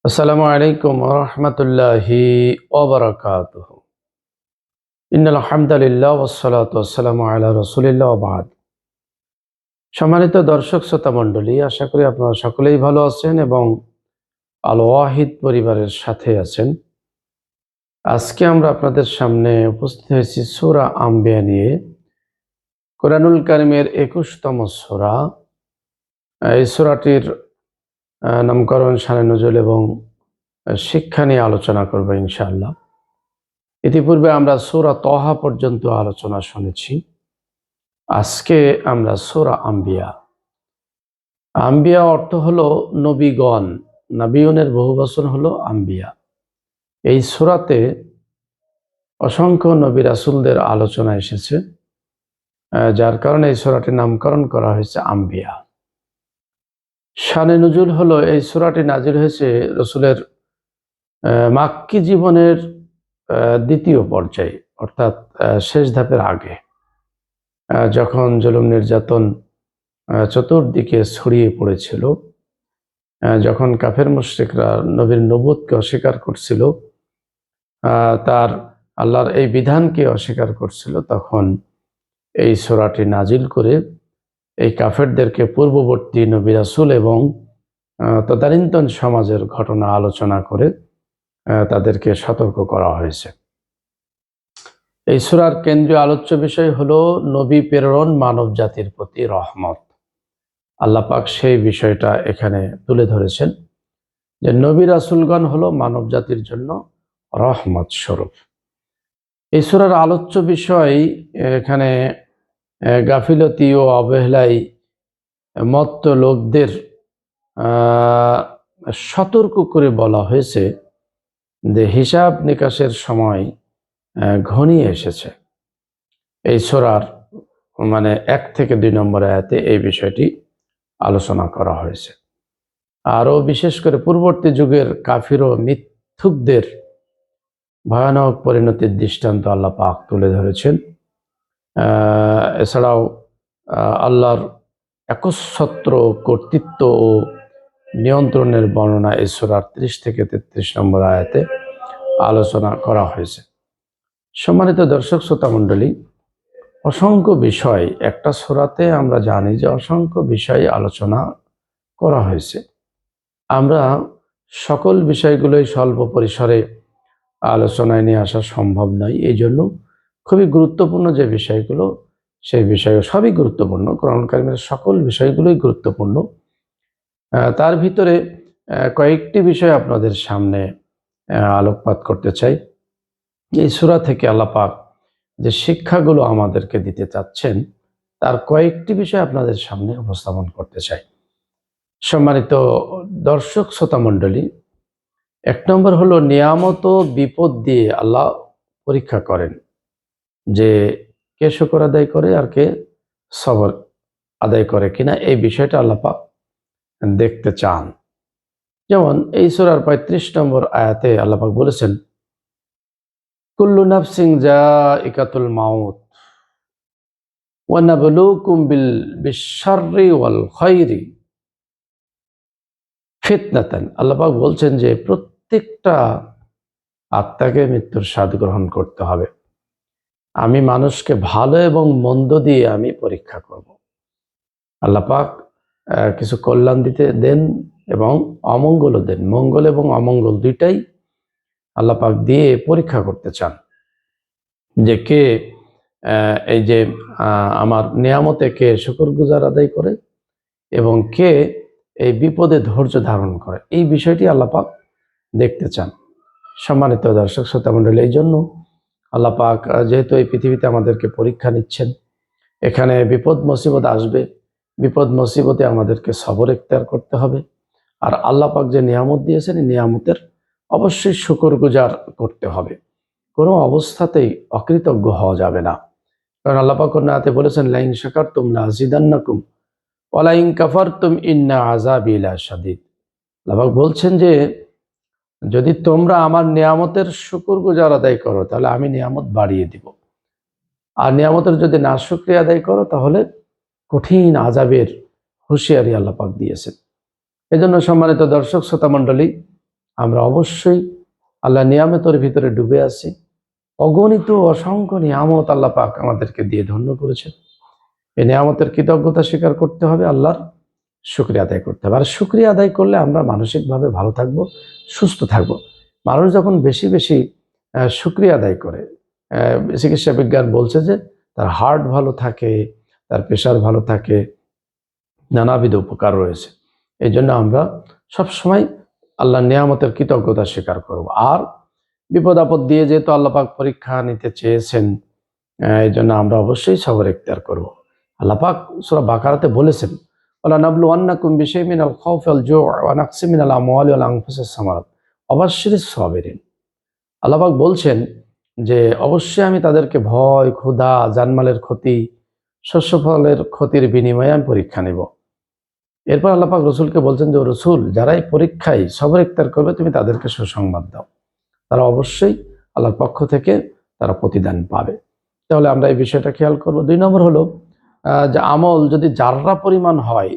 আসসালামু আলাইকুম ওয়া রাহমাতুল্লাহি ওয়া বারাকাতুহু। ইন্নাল হামদালিল্লাহ ওয়াস সালাতু ওয়াস সালামু আলা রাসূলিল্লাহ ওয়া বা'দ। সম্মানিত দর্শক শ্রোতা মণ্ডলী, আশা করি আপনারা সকলেই ভালো আছেন এবং আল ওয়াহিদ পরিবারের সাথে আছেন। আজকে আমরা আপনাদের সামনে উপস্থিত হয়েছি সূরা আম্বিয়া নিয়ে। কোরআনুল কারীমের ২১তম সূরা। এই সূরাটির নামকরণ, শানে নুজুল এবং শিক্ষা নিয়ে আলোচনা করব ইনশাআল্লাহ। ইতিপূর্বে আমরা সূরা তহা পর্যন্ত আলোচনা শুনেছি। আজকে আমরা সূরা আম্বিয়া। আম্বিয়া অর্থ হলো নবীগণ। নবীনের বহুবচন হলো আম্বিয়া। এই সূরাতে অসংখ্য নবী রাসূলদের আলোচনা এসেছে, যার কারণে এই সূরাটির নামকরণ করা হয়েছে আম্বিয়া। শানে নুজুল হলো, এই সূরাটি নাজিল হয়েছে রাসূলের মাক্কি জীবনের দ্বিতীয় পর্যায়ে, অর্থাৎ শেষ ধাপের আগে, যখন জুলুম নির্যাতন চতুর্দিকে ছড়িয়ে পড়েছিল, যখন কাফের মুশরিকরা নবীর নবুয়তকে অস্বীকার করছিল, তার আল্লাহর এই বিধানকে অস্বীকার করছিল, তখন এই সূরাটি নাজিল করে এই কাফেরদেরকে পূর্ববর্তী নবী রাসূল এবং তদানীন্তন সমাজের ঘটনা আলোচনা করে তাদেরকে সতর্ক করা হয়েছে। এই সূরার কেন্দ্রীয় আলোচ্য বিষয় হলো নবী প্রেরণ মানব জাতির প্রতি রহমত। আল্লাহ পাক সেই বিষয়টা এখানে তুলে ধরেছেন যে নবী রাসূলগণ হলো মানব জাতির জন্য রহমত স্বরূপ। এই সূরার আলোচ্য বিষয় এখানে গাফিলতি ও অবহেলায় মত্ত লোকদের সতর্ক করে বলা হয়েছে যে হিসাব নিকাশের সময় ঘনিয়ে এসেছে। এই সূরার ১ থেকে ২ নম্বর আয়াতে এই বিষয়টি আলোচনা করা হয়েছে। আরও বিশেষ করে পূর্ববর্তী যুগের কাফির ও মিথ্যুকদের ভয়ানক পরিণতির দৃষ্টান্ত আল্লাহ পাক তুলে ধরেছেন। এছাড়াও আল্লাহর একচ্ছত্র কর্তৃত্ব ও নিয়ন্ত্রণের বর্ণনা এই সূরার ৩০ থেকে ৩৩ নম্বর আয়াতে আলোচনা করা হয়েছে। সম্মানিত দর্শক শ্রোতা মণ্ডলী, অসংখ্য বিষয় একটা সূরাতে আমরা জানি যে অসংখ্য বিষয় আলোচনা করা হয়েছে। আমরা সকল বিষয়গুলোই স্বল্প পরিসরে আলোচনায় নিয়ে আসা সম্ভব নয়। এই জন্য খুবই গুরুত্বপূর্ণ যে বিষয়গুলো, সেই বিষয় সবই গুরুত্বপূর্ণ। কোরআন কারীমের সকল বিষয়গুলোই গুরুত্বপূর্ণ। তার ভিতরে কয়েকটি বিষয় আপনাদের সামনে আলোকপাত করতে চাই। এই সূরা থেকে আল্লাহ পাক যে শিক্ষাগুলো আমাদেরকে দিতে চাচ্ছেন, তার কয়েকটি বিষয় আপনাদের সামনে উপস্থাপন করতে চাই। সম্মানিত দর্শক শ্রোতা মণ্ডলী, ১ নম্বর হলো নিয়ামত ও বিপদ দিয়ে আল্লাহ পরীক্ষা করেন যে কে শুকর আদায় করে আর কে সবর আদায় করে কিনা, এই বিষয়টা আল্লাহ পাক দেখতে চান। যেমন এই সূরার ৩৫ নম্বর আয়াতে আল্লাহ পাক বলেছেন, কুল্লু নাফসিন যায়িকাতুল মাউত ওয়া নাবলুকুম বিশ-শাররি ওয়াল খায়রি ফিতনাতান। আল্লাহ পাক বলছেন যে প্রত্যেকটা আত্মাকে মৃত্যুর স্বাদ গ্রহণ করতে হবে। আমি মানুষকে ভালো এবং মন্দ দিয়ে আমি পরীক্ষা করব। আল্লাহ পাক কিছু কল্যাণ দিতে দেন এবং অমঙ্গলও দেন। মঙ্গল এবং অমঙ্গল দুইটাই আল্লাহ পাক দিয়ে পরীক্ষা করতে চান যে কে এই যে আমার নিয়ামতে কে শুকরগুজার আদায় করে এবং কে এই বিপদে ধৈর্য ধারণ করে, এই বিষয়টি আল্লাহ পাক দেখতে চান। সম্মানিত দর্শক শ্রোতা মণ্ডলী, এই জন্য আল্লাহ পাক যেহেতু এই পৃথিবীতে আমাদেরকে পরীক্ষা নিচ্ছেন, এখানে বিপদ মুসিবত আসবে, বিপদ মুসিবতে আমাদেরকে সবর ইখতিয়ার করতে হবে। আর আল্লাহ পাক যে নিয়ামত দিয়েছেন, এই নিয়ামতের অবশ্যই শুকরগুজার করতে হবে। কোনো অবস্থাতেই অকৃতজ্ঞ হওয়া যাবে না। কারণ আল্লাহ পাক অন্য আয়াতে বলেছেন, লাইন শাকারতুম লাযিদান্নাকুম ওয়া লাইন কাফারতুম ইন্না আযাবি লাশাদীদ। আল্লাহ পাক বলছেন যে যদি তোমরা আমার নিয়ামতের শুকরগুজার আদায় করো তাহলে আমি নিয়ামত বাড়িয়ে দিব, আর নিয়ামতের যদি নাশুকরিয়া আদায় করো তাহলে কঠিন আযাবের হুঁশিয়ারি আল্লাহ পাক দিয়েছেন। এজন্য সম্মানিত দর্শক শ্রোতা মণ্ডলী, আমরা অবশ্যই আল্লাহ নিয়ামতের ভিতরে ডুবে আছি। অগণিত অসংখ্য নিয়ামত আল্লাহ পাক আমাদেরকে দিয়ে ধন্য করেছেন। এই নিয়ামতের কৃতজ্ঞতা স্বীকার করতে হবে, আল্লাহর শুকরিয়া আদায় করতে হবে। আর শুকরিয়া আদায় করলে আমরা মানসিকভাবে ভালো থাকবো, সুস্থ থাকবো। মানুষ যখন বেশি বেশি শুকরিয়া আদায় করে, চিকিৎসা বিজ্ঞান বলছে যে তার হার্ট ভালো থাকে, তার প্রেশার ভালো থাকে, নানাবিধ উপকার রয়েছে। এই জন্য আমরা সবসময় আল্লাহ নিয়ামতের কৃতজ্ঞতা স্বীকার করব। আর বিপদ আপদ দিয়ে যেহেতু আল্লাহ পাক পরীক্ষা নিতে চেয়েছেন, এই জন্য আমরা অবশ্যই সবর ইখতিয়ার করব। আল্লাহ পাক সূরা বাকারাতে বলেছেন, ওয়ালা নাবলুওয়ান্নাকুম বিশাইইন মিনাল খাউফি ওয়াল জু'i ওয়া নাকসিম মিনাল আমওয়ালি ওয়াল আনফুসিস সামারাত ওয়া বাশশিরিস সাবিরিন। আল্লাহ পাক বলছেন যে অবশ্যই আমি তাদেরকে ভয়, ক্ষুধা, জানমালের ক্ষতি, শস্য ফলের ক্ষতির বিনিময়ে আমি পরীক্ষা নেব। এরপর আল্লাহ পাক রসুলকে বলছেন যে রসুল, যারাই পরীক্ষায় সবর ইখতিয়ার করবে তুমি তাদেরকে সুসংবাদ দাও, তারা অবশ্যই আল্লাহর পক্ষ থেকে তারা প্রতিদান পাবে। তাহলে আমরা এই বিষয়টা খেয়াল করব। 2 নম্বর হলো যে আমল যদি যাররা পরিমাণ হয়,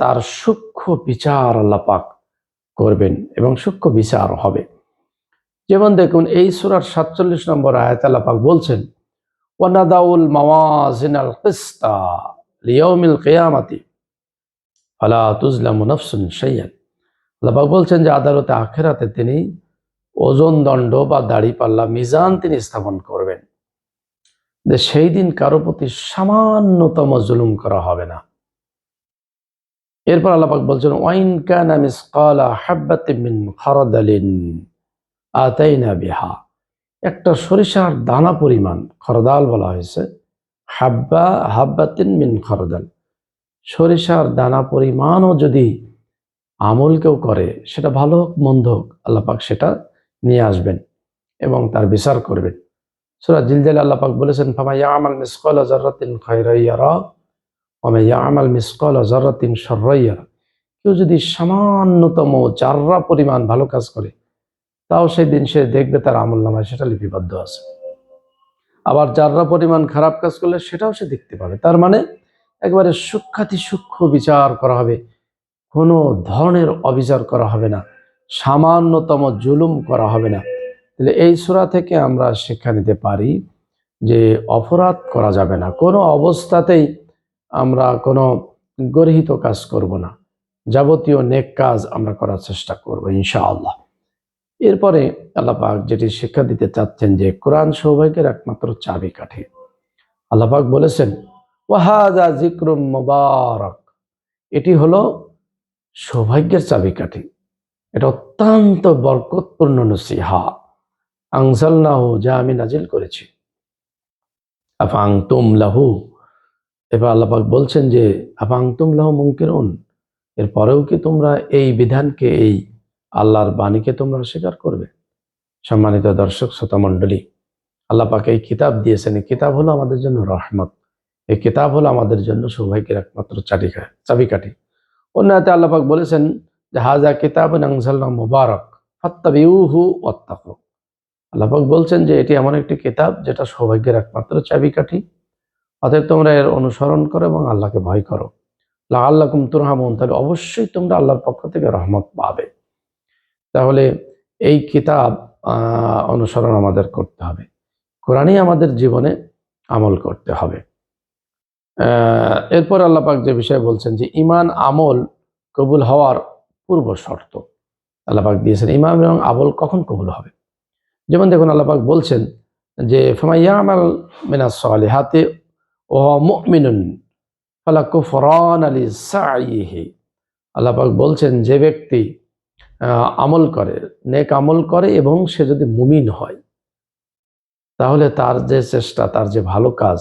তার সূক্ষ্ম বিচার আল্লাহ পাক করবেন এবং সূক্ষ্ম বিচার হবে। যেমন দেখুন এই সূরার 47 নম্বর আয়াতে আল্লাহ পাক বলছেন, ওয়ানাদাউল মাওয়াজিনাল কিসতা লিয়াউমিল কিয়ামাতি ফালা তুজলামু নাফসুন শাইআন। আল্লাহ পাক বলছেন যে আদালতে আখিরাতে তিনি ওজন দণ্ড বা দাড়িপাল্লা মিজান তিনি স্থাপন করবেন, যে সেই দিন কারো প্রতি সামান্যতম জুলুম করা হবে না। এরপর আল্লাহ পাক বলছেন, ওয়াইন কানা মিসকালা হাববাতিন মিন খারদালিন আতাইনা বিহা। একটা সরিষার দানা পরিমাণ, খরদাল বলা হয়েছে, হাব্বাতিন মিন খরদাল, সরিষার দানা পরিমাণও যদি আমল কেউ করে, সেটা ভালো হোক মন্দ হোক, আল্লাহ পাক সেটা নিয়ে আসবেন এবং তার বিচার করবেন। সূরা জিলজালে আল্লাহ পাক বলেছেন, ফামান ইয়ামাল মিসকালা যাররাতিন খায়রান ইয়ারা ওয়া মান ইয়ামাল মিসকালা যাররাতিন শাররান ইয়ারা। কেউ যদি সামান্যতম যাররা পরিমাণ ভালো কাজ করে, তাও সেই দিন সে দেখবে তার আমলনামায় সেটা লিপিবদ্ধ আছে। আবার যাররা পরিমাণ খারাপ কাজ করলে সেটাও সে দেখতে পাবে। তার মানে একবারে সূক্ষ্মাতি সূক্ষ্ম বিচার করা হবে, কোনো ধরনের অবিচার করা হবে না, সামান্যতম জুলুম করা হবে না। তাহলে এই সূরা থেকে আমরা শিক্ষা নিতে পারি যে অপরাধ করা যাবে না, কোনো অবস্থাতেই আমরা কোনো গর্হিত কাজ করব না, যাবতীয় নেক কাজ আমরা করার চেষ্টা করব ইনশাআল্লাহ। এরপরে আল্লাহ পাক যেটি শিক্ষা দিতে চাচ্ছেন যে কোরআন সৌভাগ্যের একমাত্র চাবিকাঠি। আল্লাহ পাক বলেছেন, ওয়াহাযা যিকরুম মুবারাক, এটি হলো সৌভাগ্যের চাবিকাঠি, এটা অত্যন্ত বরকতপূর্ণ নসিহা। আনজালনাহু, যা আমি নাজিল করেছি। আফাআনতুম লাহু, এবার আল্লাহ পাক বলছেন যে আফাআনতুম লাহু মুনকিরুন, এরপরেও কি তোমরা এই বিধানকে, এই আল্লাহর বাণীকে তোমরা অস্বীকার করবে? সম্মানিত দর্শক শ্রোতা মণ্ডলী, আল্লাহ পাক এই কিতাব দিয়েছেন, এই কিতাব হলো আমাদের জন্য রহমত, এই কিতাব হলো আমাদের জন্য সৌভাগ্যের একমাত্র চাবিকাঠি। অন্য আয়াতে আল্লাহ পাক বলেছেন যে হাযা কিতাবুন আনজালনাহু মুবারাক ফাত্তাবিউহু ওয়াত্তাকু। আল্লাহ পাক বলছেন যে এটি এমন একটি কিতাব যেটা সৌভাগ্যের একমাত্র চাবিকাঠি, অতএব তোমরা এর অনুসরণ করো এবং আল্লাহকে ভয় করো, লাআল্লাকুম তুরহামুন, তাহলে অবশ্যই তোমরা আল্লাহর পক্ষ থেকে রহমত পাবে। তাহলে এই কিতাব অনুসরণ আমাদের করতে হবে, কোরআনই আমাদের জীবনে আমল করতে হবে। এরপর আল্লাহ পাক যে বিষয় বলছেন যে ঈমান আমল কবুল হওয়ার পূর্ব শর্ত আল্লাহ পাক দিয়েছেন, ঈমান এবং আমল কখন কবুল হবে। যেমন দেখুন আল্লাহ পাক বলছেন যে ফামান ইয়ামাল মিনাস সালিহাতি ওয়া হুয়া মুমিনুন ফালাকুফরানা লিসাইহি। আল্লাহ পাক বলছেন যে ব্যক্তি আমল করে, নেক আমল করে এবং সে যদি মুমিন হয়, তাহলে তার যে চেষ্টা, তার যে ভালো কাজ,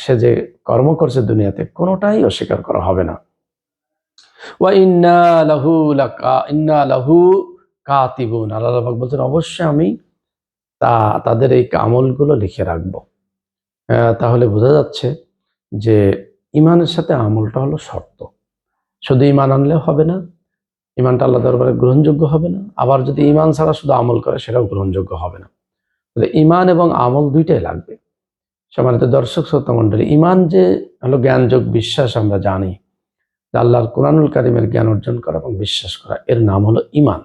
সে যে কর্ম করছে দুনিয়াতে, কোনোটাই অস্বীকার করা হবে না। ওয়া ইন্না লাহু কাতিবুন, আল্লাহ পাক বলছেন অবশ্যই আমি তাদের এই আমলগুলো লিখে রাখবো। তাহলে বোঝা যাচ্ছে যে ঈমানের সাথে আমলটা হলো শর্ত। শুধু ঈমান আনলে হবে না, ঈমানটা আল্লাহ দরবারে গ্রহণযোগ্য হবে না। আবার যদি ঈমান ছাড়া শুধু আমল করে, সেটাও গ্রহণযোগ্য হবে না। তাহলে ঈমান এবং আমল দুইটাই লাগবে। সম্মানিত দর্শক শ্রোতা মণ্ডলী, ঈমান যে হলো জ্ঞানযোগ বিশ্বাস, আমরা জানি যে আল্লাহর কোরআনুল কারীমের জ্ঞান অর্জন করা এবং বিশ্বাস করা, এর নাম হলো ঈমান।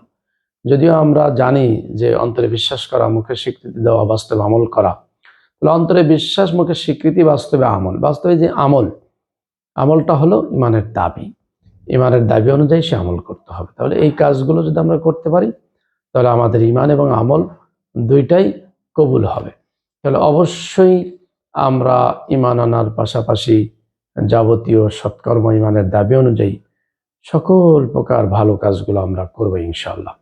যদিও আমরা জানি যে অন্তরে বিশ্বাস করা, মুখে স্বীকৃতি দেওয়া, বাস্তবে আমল করা। তাহলে অন্তরে বিশ্বাস, মুখে স্বীকৃতি, বাস্তবে আমল। বাস্তবে যে আমলটা হলো ইমানের দাবি। ইমানের দাবি অনুযায়ী সে আমল করতে হবে। তাহলে এই কাজগুলো যদি আমরা করতে পারি, তাহলে আমাদের ইমান এবং আমল দুইটাই কবুল হবে। তাহলে অবশ্যই আমরা ইমান আনার পাশাপাশি যাবতীয় সৎকর্ম ইমানের দাবি অনুযায়ী সকল প্রকার ভালো কাজগুলো আমরা করবো ইনশাআল্লাহ।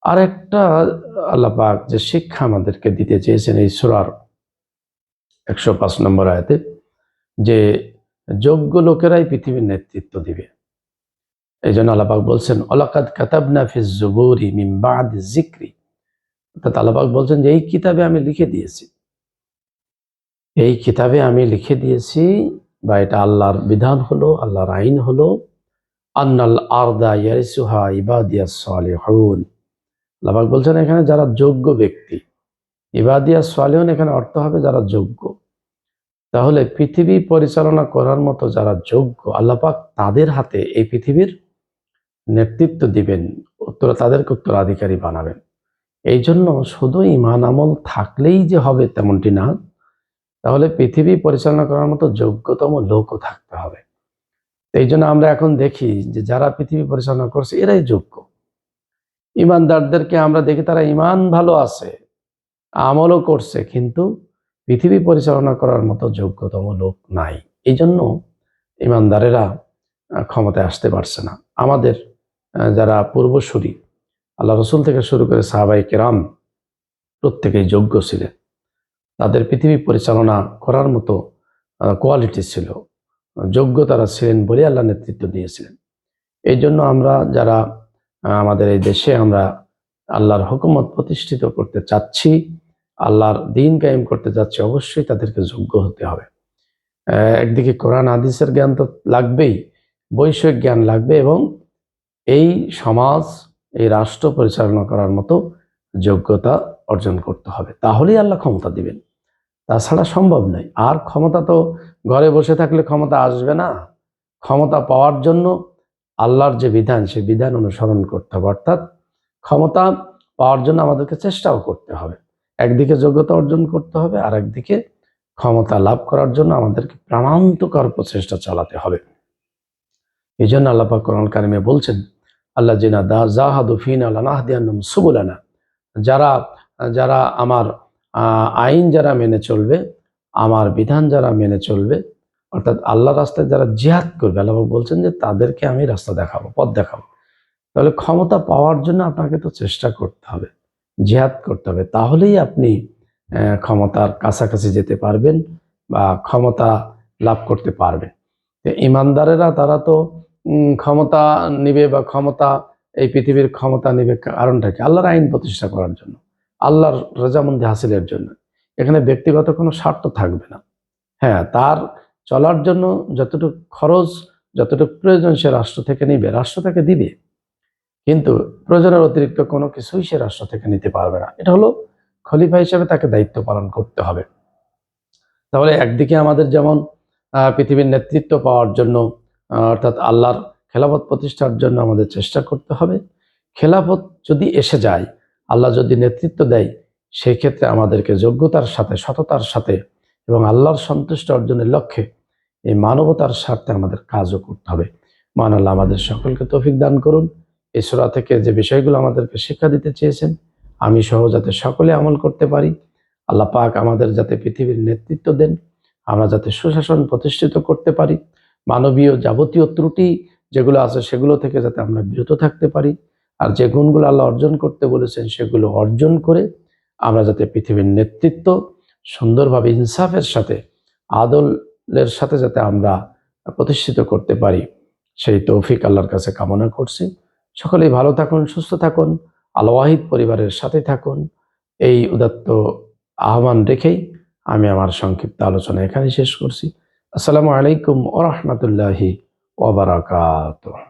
আর একটা আল্লাহ পাক যে শিক্ষা আমাদেরকে দিতে চেয়েছেন এই সূরার 105 নম্বর আয়াতে, যে যোগ্য লোকেরাই পৃথিবীর নেতৃত্ব দিবে। এই জন্য আল্লাহ পাক বলছেন, ওয়ালাকাদ কাতাবনা ফিজ জুবুরি মিন বাদি যিকরি। অর্থাৎ আল্লাহ পাক বলছেন যে এই কিতাবে আমি লিখে দিয়েছি, বা এটা আল্লাহর বিধান হলো, আল্লাহর আইন হলো, আন্নাল আরদা ইয়ারিসুহা ইবাদিয়াস সালিহুন। আল্লাহ পাক বলছেন এখানে যারা যোগ্য ব্যক্তি, ইবাদিয়াস সালিহুন এখানে অর্থ হবে যারা যোগ্য। তাহলে পৃথিবী পরিচালনা করার মতো যারা যোগ্য, আল্লাহ পাক তাদের হাতে এই পৃথিবীর নেতৃত্ব দিবেন, তাদেরকে উত্তরাধিকারী বানাবেন। এই জন্য শুধু ঈমান আমল থাকলেই যে হবে তেমনটি না, তাহলে পৃথিবী পরিচালনা করার মতো যোগ্যতম লোকও থাকতে হবে। এই জন্য আমরা এখন দেখি যে যারা পৃথিবী পরিচালনা করছে এরাই যোগ্য। ঈমানদারদেরকে আমরা দেখি তারা ঈমান ভালো আছে, আমলও করছে, কিন্তু পৃথিবী পরিচালনা করার মতো যোগ্যতম লোক নাই। এই জন্য ঈমানদারেরা ক্ষমতায় আসতে পারছে না। আমাদের যারা পূর্বসূরি, আল্লাহ রসুল থেকে শুরু করে সাহাবায়ে কেরাম প্রত্যেকেই যোগ্য ছিলেন। তাদের পৃথিবী পরিচালনা করার মতো কোয়ালিটি ছিল, যোগ্য তারা ছিলেন বলে আল্লাহ নেতৃত্ব দিয়েছিলেন। এই জন্য আমরা যারা আমাদের এই দেশে আমরা আল্লাহর হুকুমত প্রতিষ্ঠিত করতে চাচ্ছি, আল্লাহর দ্বীন কায়েম করতে চাচ্ছি, অবশ্যই তাদেরকে যোগ্য হতে হবে। একদিকে কোরআন হাদিসের জ্ঞান তো লাগবেই, বৈষয়িক জ্ঞান লাগবে, এবং এই সমাজ, এই রাষ্ট্র পরিচালনা করার মতো যোগ্যতা অর্জন করতে হবে। তাহলেই আল্লাহ ক্ষমতা দিবেন, তাছাড়া সম্ভব নয়। আর ক্ষমতা তো ঘরে বসে থাকলে ক্ষমতা আসবে না। ক্ষমতা পাওয়ার জন্য আল্লাহর যে বিধান, সেই বিধান অনুসরণ করতে হবে। অর্থাৎ ক্ষমতা পাওয়ার জন্য আমাদেরকে চেষ্টাও করতে হবে। একদিকে যোগ্যতা অর্জন করতে হবে, আর একদিকে ক্ষমতা লাভ করার জন্য আমাদেরকে প্রাণান্তকর প্রচেষ্টা চালাতে হবে। এই জন্য আল্লাহ পাক কোরআন কারিমে বলছেন, আল্লাযিনা জাহাদু ফিনা লানাহদিয়ান্নাহুম সুবুলানা। যারা আমার আইন যারা মেনে চলবে, আমার বিধান যারা মেনে চলবে, অর্থাৎ আল্লাহ রাস্তায় যারা জিহাদ করবে, আল্লাহ বলছেন যে তাদেরকে আমি রাস্তা দেখাবো, পথ দেখাবো। তাহলে ক্ষমতা পাওয়ার জন্য আপনাকে তো চেষ্টা করতে হবে, জিহাদ করতে হবে, তাহলেই আপনি ক্ষমতার কাছাকাছি যেতে পারবেন বা ক্ষমতা লাভ করতে পারবেন। ইমানদারেরা তারা তো ক্ষমতা নিবে, বা এই পৃথিবীর ক্ষমতা নিবে কারণটা কি? আল্লাহর আইন প্রতিষ্ঠা করার জন্য, আল্লাহর রাজামন্দি হাসিলের জন্য। এখানে ব্যক্তিগত কোনো স্বার্থ থাকবে না। হ্যাঁ, তার চলার জন্য যতটুকু খরচ, যতটুকু প্রয়োজন সে রাষ্ট্র থেকে নিবে, রাষ্ট্র থেকে দিবে, কিন্তু প্রয়োজনের অতিরিক্ত কোনো কিছুই সে রাষ্ট্র থেকে নিতে পারবে না। এটা হলো খলিফা হিসেবে তাকে দায়িত্ব পালন করতে হবে। তাহলে একদিকে আমাদের যেমন পৃথিবীর নেতৃত্ব পাওয়ার জন্য, অর্থাৎ আল্লাহর খেলাফত প্রতিষ্ঠার জন্য আমাদের চেষ্টা করতে হবে। খেলাফত যদি এসে যায়, আল্লাহ যদি নেতৃত্ব দেয়, সেই ক্ষেত্রে আমাদেরকে যোগ্যতার সাথে, সততার সাথে এবং আল্লাহর সন্তুষ্ট অর্জনের লক্ষ্যে এই মানবতার স্বার্থে আমাদের কাজও করতে হবে। মহান আল্লাহ আমাদের সকলকে তৌফিক দান করুন। এই সূরা থেকে যে বিষয়গুলো আমাদেরকে শিক্ষা দিতে চেয়েছেন, আমি সহ যাতে সকলে আমল করতে পারি। আল্লাহ পাক আমাদের যাতে পৃথিবীর নেতৃত্ব দেন, আমরা যাতে সুশাসন প্রতিষ্ঠিত করতে পারি, মানবীয় যাবতীয় ত্রুটি যেগুলো আছে সেগুলো থেকে যাতে আমরা বিরত থাকতে পারি, আর যে গুণগুলো আল্লাহ অর্জন করতে বলেছেন সেগুলো অর্জন করে আমরা যাতে পৃথিবীর নেতৃত্ব সুন্দরভাবে ইনসাফের সাথে, আদলের সাথে যাতে আমরা প্রতিষ্ঠিত করতে পারি, সেই তৌফিক আল্লাহর কাছে কামনা করছি। সকলেই ভালো থাকুন, সুস্থ থাকুন, আল ওয়াহিদ পরিবারের সাথে থাকুন, এই উদাত্ত আহ্বান রেখেই আমি আমার সংক্ষিপ্ত আলোচনা এখানে শেষ করছি। আসসালামু আলাইকুম ওয়া রাহমাতুল্লাহি ওয়া বারাকাতুহু।